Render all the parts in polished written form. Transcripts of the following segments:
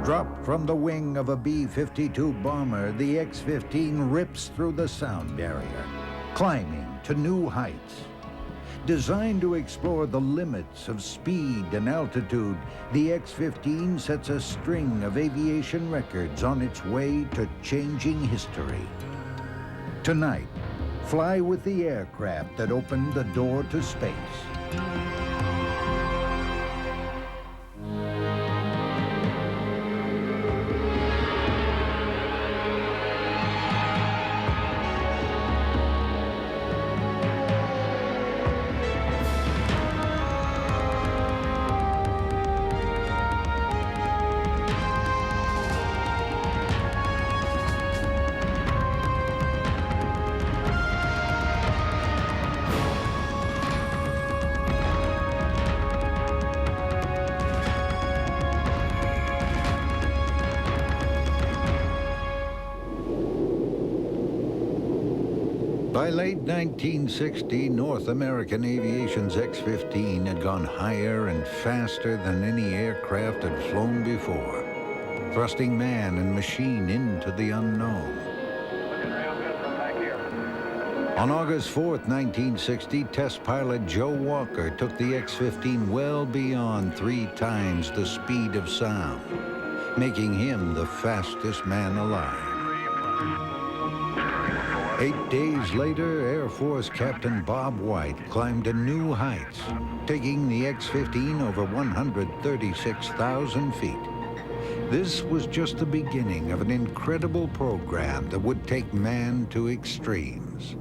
Dropped from the wing of a B-52 bomber, the X-15 rips through the sound barrier, climbing to new heights. Designed to explore the limits of speed and altitude, the X-15 sets a string of aviation records on its way to changing history. Tonight, fly with the aircraft that opened the door to space. By late 1960, North American Aviation's X-15 had gone higher and faster than any aircraft had flown before, thrusting man and machine into the unknown. On August 4th, 1960, test pilot Joe Walker took the X-15 well beyond 3 times the speed of sound, making him the fastest man alive. 8 days later, Air Force Captain Bob White climbed to new heights, taking the X-15 over 136,000 feet. This was just the beginning of an incredible program that would take man to extremes.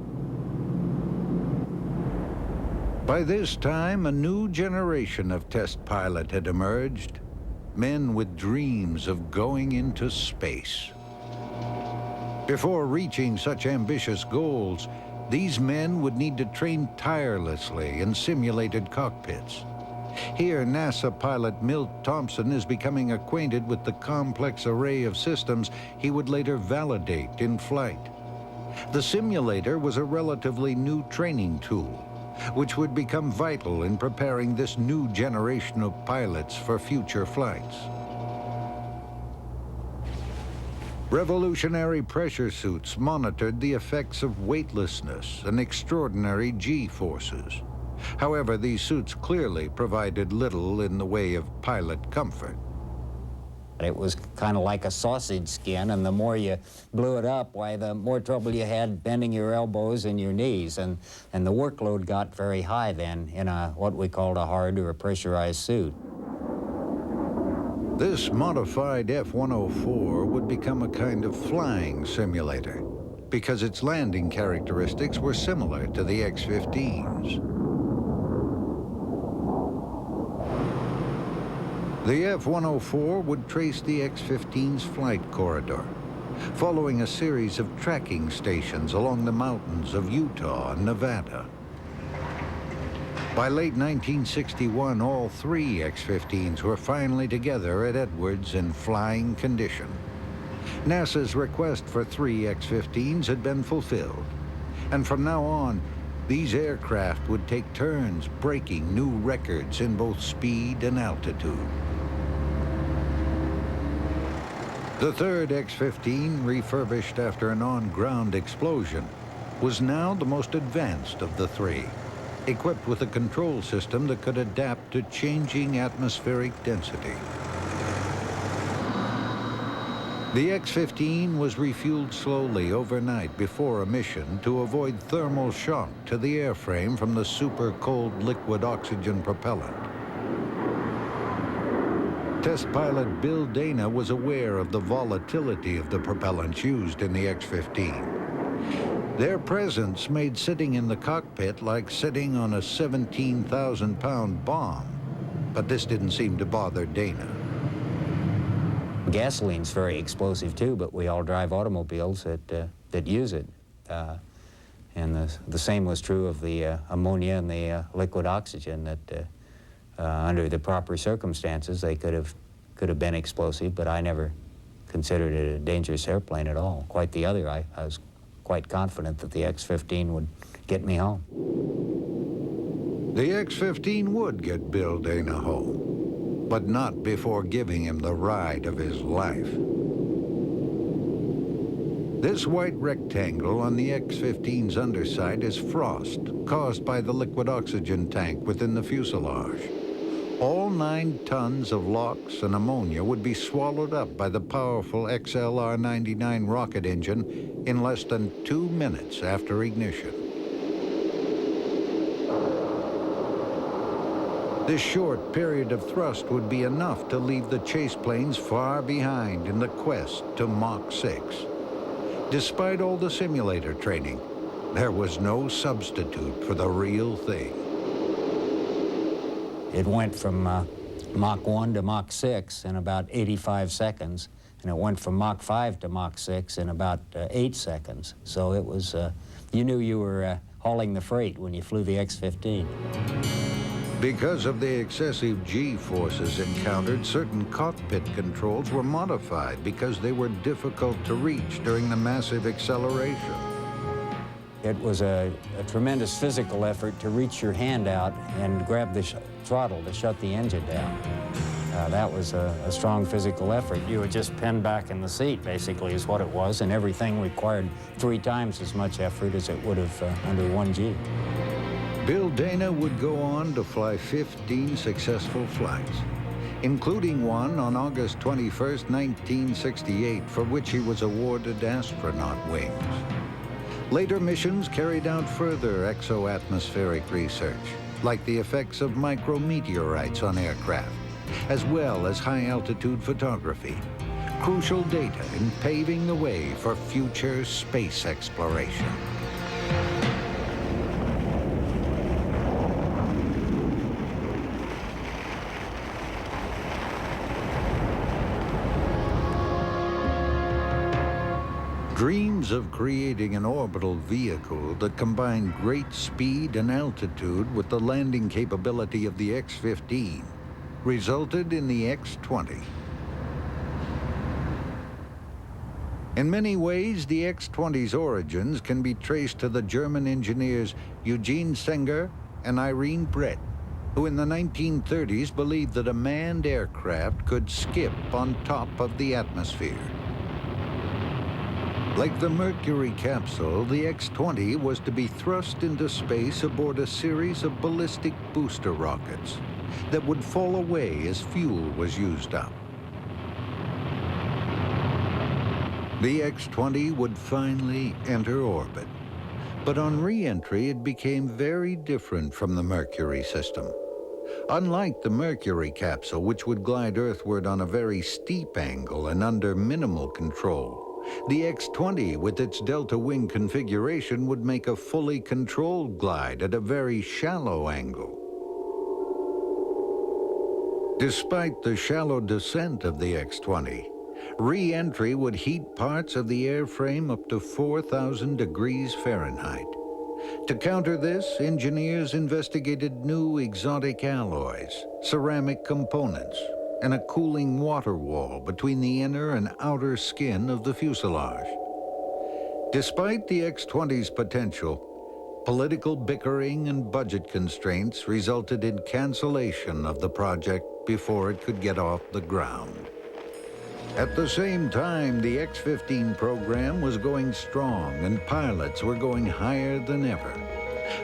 By this time, a new generation of test pilot had emerged, men with dreams of going into space. Before reaching such ambitious goals, these men would need to train tirelessly in simulated cockpits. Here, NASA pilot Milt Thompson is becoming acquainted with the complex array of systems he would later validate in flight. The simulator was a relatively new training tool, which would become vital in preparing this new generation of pilots for future flights. Revolutionary pressure suits monitored the effects of weightlessness and extraordinary G-forces. However, these suits clearly provided little in the way of pilot comfort. It was kind of like a sausage skin, and the more you blew it up, why, the more trouble you had bending your elbows and your knees, and the workload got very high then in what we called a hard or a pressurized suit. This modified F-104 would become a kind of flying simulator because its landing characteristics were similar to the X-15's. The F-104 would trace the X-15's flight corridor, following a series of tracking stations along the mountains of Utah and Nevada. By late 1961, all 3 X-15s were finally together at Edwards in flying condition. NASA's request for 3 X-15s had been fulfilled, and from now on, these aircraft would take turns breaking new records in both speed and altitude. The 3rd X-15, refurbished after an on-ground explosion, was now the most advanced of the 3. Equipped with a control system that could adapt to changing atmospheric density. The X-15 was refueled slowly overnight before a mission to avoid thermal shock to the airframe from the super-cold liquid oxygen propellant. Test pilot Bill Dana was aware of the volatility of the propellants used in the X-15. Their presence made sitting in the cockpit like sitting on a 17,000-pound bomb, but this didn't seem to bother Dana. Gasoline's very explosive too, but we all drive automobiles that use it. And the same was true of the ammonia and the liquid oxygen, that under the proper circumstances they could have been explosive, but I never considered it a dangerous airplane at all. Quite the other. I was quite confident that the X-15 would get me home. The X-15 would get Bill Dana home. but not before giving him the ride of his life. This white rectangle on the X-15's underside is frost caused by the liquid oxygen tank within the fuselage. All 9 tons of LOX and ammonia would be swallowed up by the powerful XLR-99 rocket engine in less than 2 minutes after ignition. This short period of thrust would be enough to leave the chase planes far behind in the quest to Mach 6. Despite all the simulator training, there was no substitute for the real thing. It went from Mach 1 to Mach 6 in about 85 seconds, and it went from Mach 5 to Mach 6 in about 8 seconds. So it was, you knew you were hauling the freight when you flew the X-15. Because of the excessive G-forces encountered, certain cockpit controls were modified because they were difficult to reach during the massive acceleration. It was a tremendous physical effort to reach your hand out and grab the throttle to shut the engine down. That was a strong physical effort. You were just pinned back in the seat, basically, is what it was, and everything required 3 times as much effort as it would have under 1G. Bill Dana would go on to fly 15 successful flights, including one on August 21st, 1968, for which he was awarded astronaut wings. Later missions carried out further exo-atmospheric research, like the effects of micrometeorites on aircraft, as well as high-altitude photography, crucial data in paving the way for future space exploration. Dreams of creating an orbital vehicle that combined great speed and altitude with the landing capability of the X-15 resulted in the X-20. In many ways, the X-20's origins can be traced to the German engineers Eugene Senger and Irene Brett, who in the 1930s believed that a manned aircraft could skip on top of the atmosphere. Like the Mercury capsule, the X-20 was to be thrust into space aboard a series of ballistic booster rockets that would fall away as fuel was used up. The X-20 would finally enter orbit, but on re-entry it became very different from the Mercury system. Unlike the Mercury capsule, which would glide earthward on a very steep angle and under minimal control, the X-20, with its delta wing configuration, would make a fully controlled glide at a very shallow angle. Despite the shallow descent of the X-20, re-entry would heat parts of the airframe up to 4,000 degrees Fahrenheit. To counter this, engineers investigated new exotic alloys, ceramic components, and a cooling water wall between the inner and outer skin of the fuselage. Despite the X-20's potential, political bickering and budget constraints resulted in cancellation of the project before it could get off the ground. At the same time, the X-15 program was going strong and pilots were going higher than ever.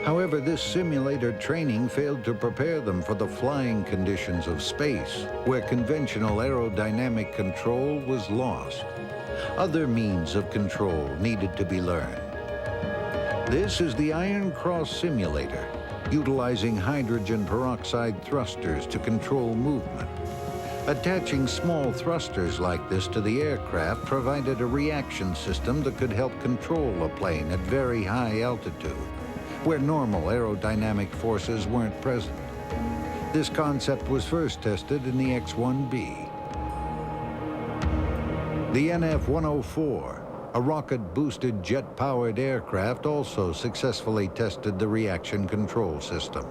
However, this simulator training failed to prepare them for the flying conditions of space, where conventional aerodynamic control was lost. Other means of control needed to be learned. This is the Iron Cross simulator, utilizing hydrogen peroxide thrusters to control movement. Attaching small thrusters like this to the aircraft provided a reaction system that could help control a plane at very high altitude, where normal aerodynamic forces weren't present. This concept was first tested in the X-1B. The NF-104, a rocket-boosted jet-powered aircraft, also successfully tested the reaction control system.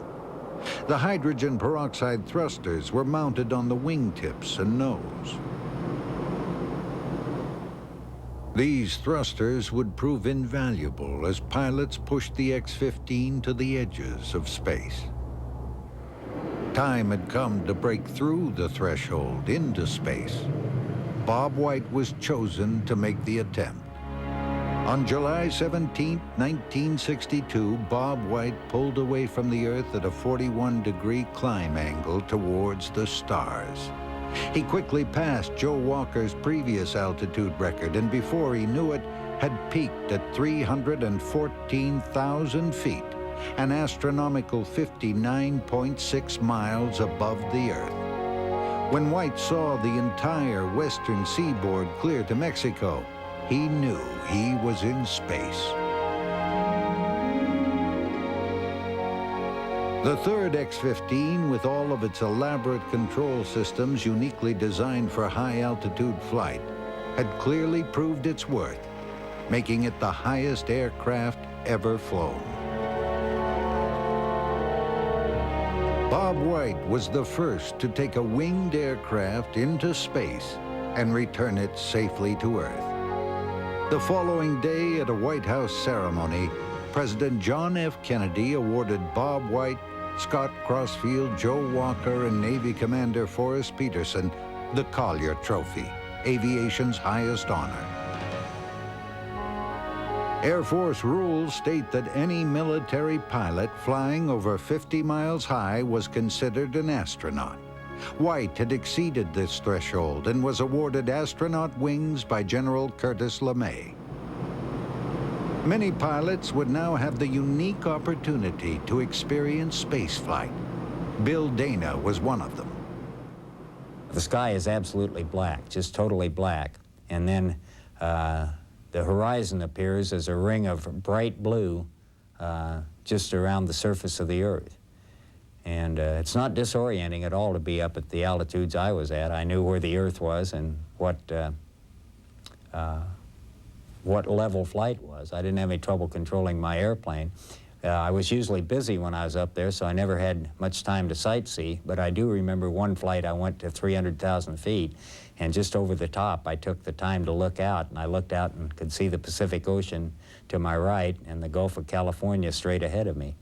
The hydrogen peroxide thrusters were mounted on the wingtips and nose. These thrusters would prove invaluable as pilots pushed the X-15 to the edges of space. Time had come to break through the threshold into space. Bob White was chosen to make the attempt. On July 17, 1962, Bob White pulled away from the Earth at a 41-degree climb angle towards the stars. He quickly passed Joe Walker's previous altitude record, and before he knew it, had peaked at 314,000 feet, an astronomical 59.6 miles above the Earth. When White saw the entire western seaboard clear to Mexico, he knew he was in space. The third X-15, with all of its elaborate control systems uniquely designed for high-altitude flight, had clearly proved its worth, making it the highest aircraft ever flown. Bob White was the first to take a winged aircraft into space and return it safely to Earth. The following day, at a White House ceremony, President John F. Kennedy awarded Bob White, Scott Crossfield, Joe Walker, and Navy Commander Forrest Peterson the Collier Trophy, aviation's highest honor. Air Force rules state that any military pilot flying over 50 miles high was considered an astronaut. White had exceeded this threshold and was awarded astronaut wings by General Curtis LeMay. Many pilots would now have the unique opportunity to experience spaceflight. Bill Dana was one of them. The sky is absolutely black, just totally black. And then the horizon appears as a ring of bright blue just around the surface of the Earth. And it's not disorienting at all to be up at the altitudes I was at. I knew where the Earth was and what level flight was. I didn't have any trouble controlling my airplane. I was usually busy when I was up there, so I never had much time to sightsee, but I do remember one flight I went to 300,000 feet, and just over the top I took the time to look out, and I looked out and could see the Pacific Ocean to my right and the Gulf of California straight ahead of me.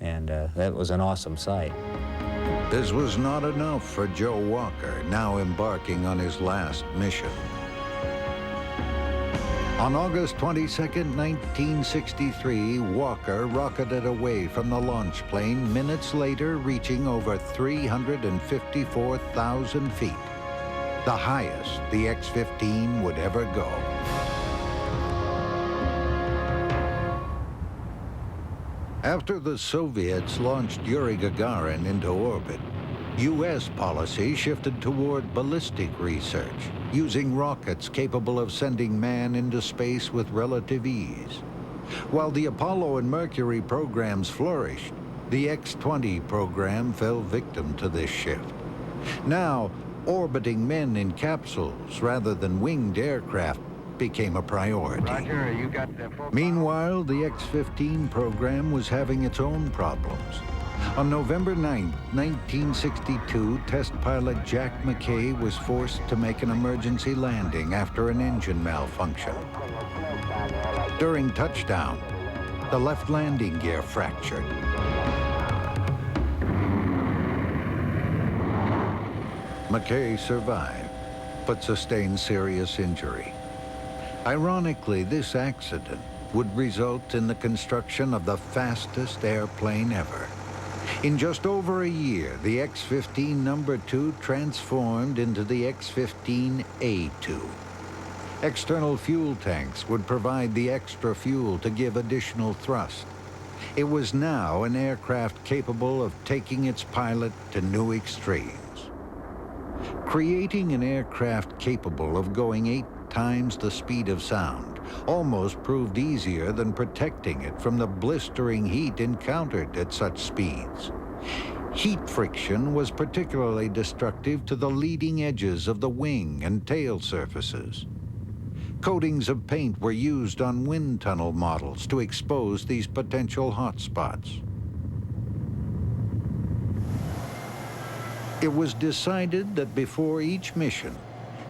And that was an awesome sight. This was not enough for Joe Walker, now embarking on his last mission. On August 22, 1963, Walker rocketed away from the launch plane, minutes later reaching over 354,000 feet, the highest the X-15 would ever go. After the Soviets launched Yuri Gagarin into orbit, U.S. policy shifted toward ballistic research, using rockets capable of sending man into space with relative ease. While the Apollo and Mercury programs flourished, the X-20 program fell victim to this shift. Now, orbiting men in capsules rather than winged aircraft became a priority. Roger, you got the full... Meanwhile, the X-15 program was having its own problems. On November 9, 1962, test pilot Jack McKay was forced to make an emergency landing after an engine malfunction. During touchdown, the left landing gear fractured. McKay survived, but sustained serious injury. Ironically, this accident would result in the construction of the fastest airplane ever. In just over a year, the X-15 number 2 transformed into the X-15A2. External fuel tanks would provide the extra fuel to give additional thrust. It was now an aircraft capable of taking its pilot to new extremes. Creating an aircraft capable of going 8 times the speed of sound almost proved easier than protecting it from the blistering heat encountered at such speeds. Heat friction was particularly destructive to the leading edges of the wing and tail surfaces. Coatings of paint were used on wind tunnel models to expose these potential hotspots. It was decided that before each mission,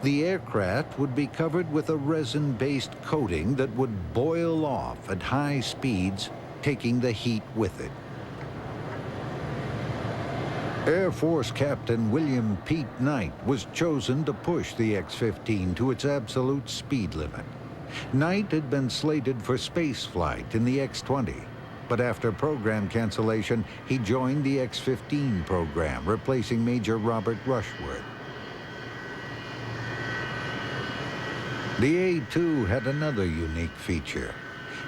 the aircraft would be covered with a resin-based coating that would boil off at high speeds, taking the heat with it. Air Force Captain William Pete Knight was chosen to push the X-15 to its absolute speed limit. Knight had been slated for space flight in the X-20, but after program cancellation, he joined the X-15 program, replacing Major Robert Rushworth. The A-2 had another unique feature.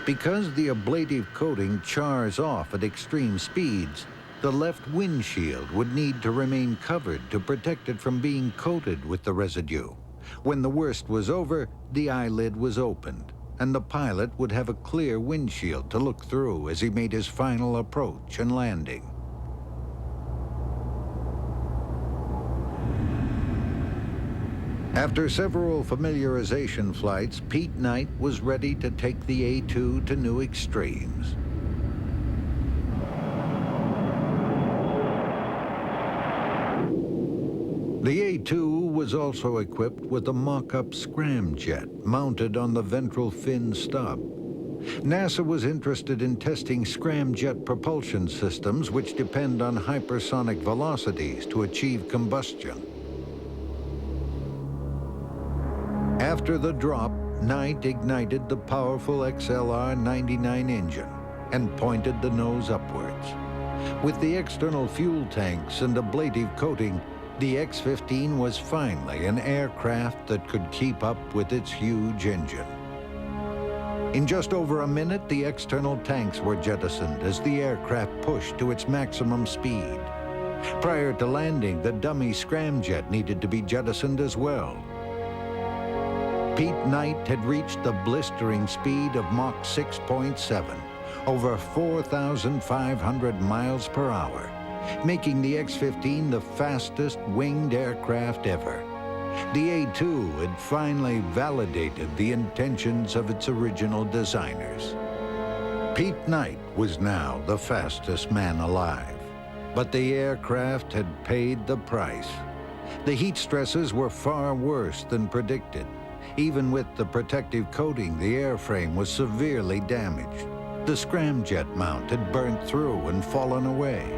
Because the ablative coating chars off at extreme speeds, the left windshield would need to remain covered to protect it from being coated with the residue. When the worst was over, the eyelid was opened, and the pilot would have a clear windshield to look through as he made his final approach and landing. After several familiarization flights, Pete Knight was ready to take the A-2 to new extremes. The A-2 was also equipped with a mock-up scramjet mounted on the ventral fin stub. NASA was interested in testing scramjet propulsion systems which depend on hypersonic velocities to achieve combustion. After the drop, Knight ignited the powerful XLR-99 engine and pointed the nose upwards. With the external fuel tanks and ablative coating, the X-15 was finally an aircraft that could keep up with its huge engine. In just over a minute, the external tanks were jettisoned as the aircraft pushed to its maximum speed. Prior to landing, the dummy scramjet needed to be jettisoned as well. Pete Knight had reached the blistering speed of Mach 6.7, over 4,500 miles per hour, making the X-15 the fastest winged aircraft ever. The A-2 had finally validated the intentions of its original designers. Pete Knight was now the fastest man alive, but the aircraft had paid the price. The heat stresses were far worse than predicted. Even with the protective coating, the airframe was severely damaged. The scramjet mount had burnt through and fallen away.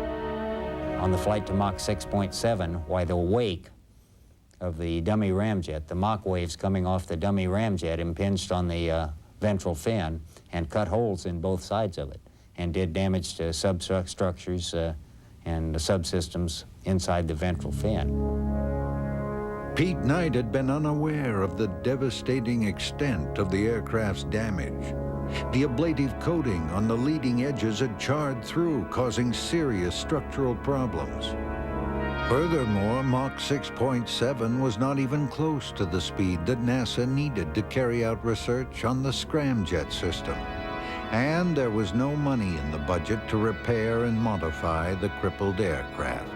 On the flight to Mach 6.7, why the wake of the dummy ramjet, the Mach waves coming off the dummy ramjet impinged on the ventral fin and cut holes in both sides of it and did damage to substructures and the subsystems inside the ventral fin. Pete Knight had been unaware of the devastating extent of the aircraft's damage. The ablative coating on the leading edges had charred through, causing serious structural problems. Furthermore, Mach 6.7 was not even close to the speed that NASA needed to carry out research on the scramjet system. And there was no money in the budget to repair and modify the crippled aircraft.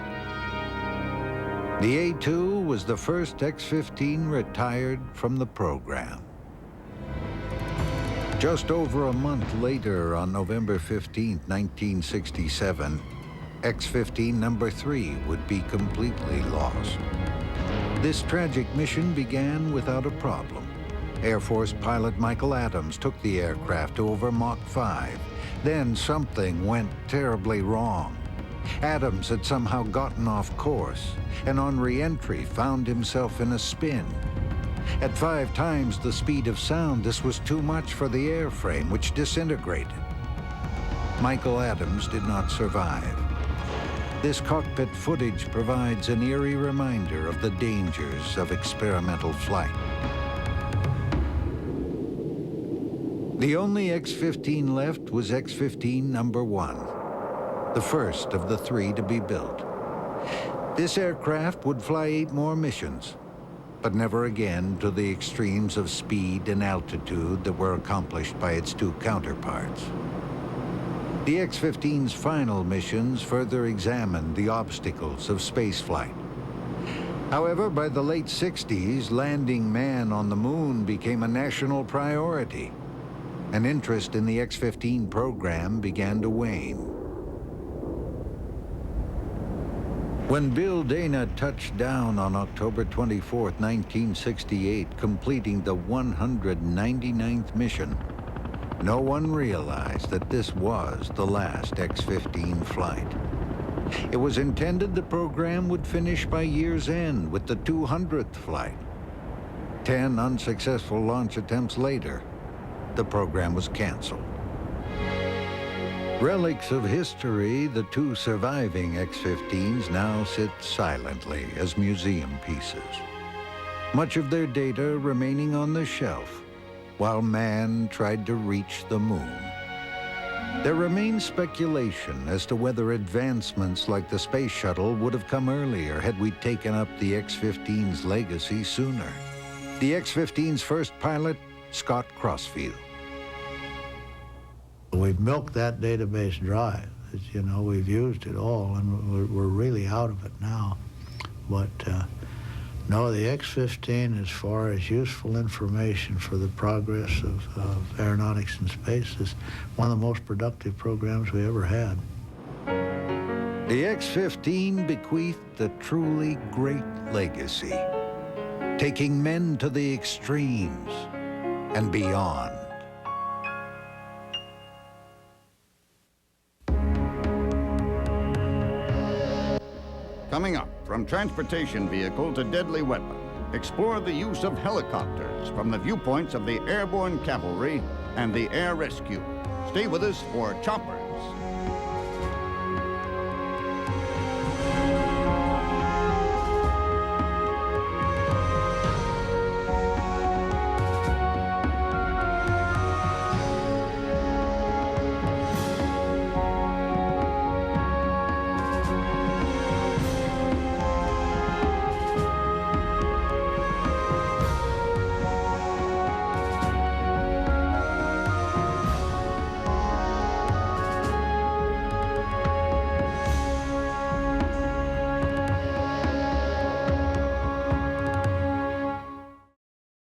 The A-2 was the first X-15 retired from the program. Just over a month later, on November 15, 1967, X-15 number 3 would be completely lost. This tragic mission began without a problem. Air Force pilot Michael Adams took the aircraft to over Mach 5. Then something went terribly wrong. Adams had somehow gotten off course, and on re-entry found himself in a spin. At 5 times the speed of sound, this was too much for the airframe, which disintegrated. Michael Adams did not survive. This cockpit footage provides an eerie reminder of the dangers of experimental flight. The only X-15 left was X-15 number 1. The first of the 3 to be built. This aircraft would fly 8 more missions, but never again to the extremes of speed and altitude that were accomplished by its 2 counterparts. The X-15's final missions further examined the obstacles of spaceflight. However, by the late 60s, landing man on the moon became a national priority, and interest in the X-15 program began to wane. When Bill Dana touched down on October 24, 1968, completing the 199th mission, no one realized that this was the last X-15 flight. It was intended the program would finish by year's end with the 200th flight. 10 unsuccessful launch attempts later, the program was canceled. Relics of history, the 2 surviving X-15s now sit silently as museum pieces. Much of their data remaining on the shelf, while man tried to reach the moon. There remains speculation as to whether advancements like the space shuttle would have come earlier had we taken up the X-15's legacy sooner. The X-15's first pilot, Scott Crossfield. We've milked that database dry. You know, we've used it all, and we're really out of it now. But no, the X-15, as far as useful information for the progress of aeronautics in space, is one of the most productive programs we ever had. The X-15 bequeathed a truly great legacy, taking men to the extremes and beyond. Coming up, from transportation vehicle to deadly weapon, explore the use of helicopters from the viewpoints of the airborne cavalry and the air rescue. Stay with us for Choppers.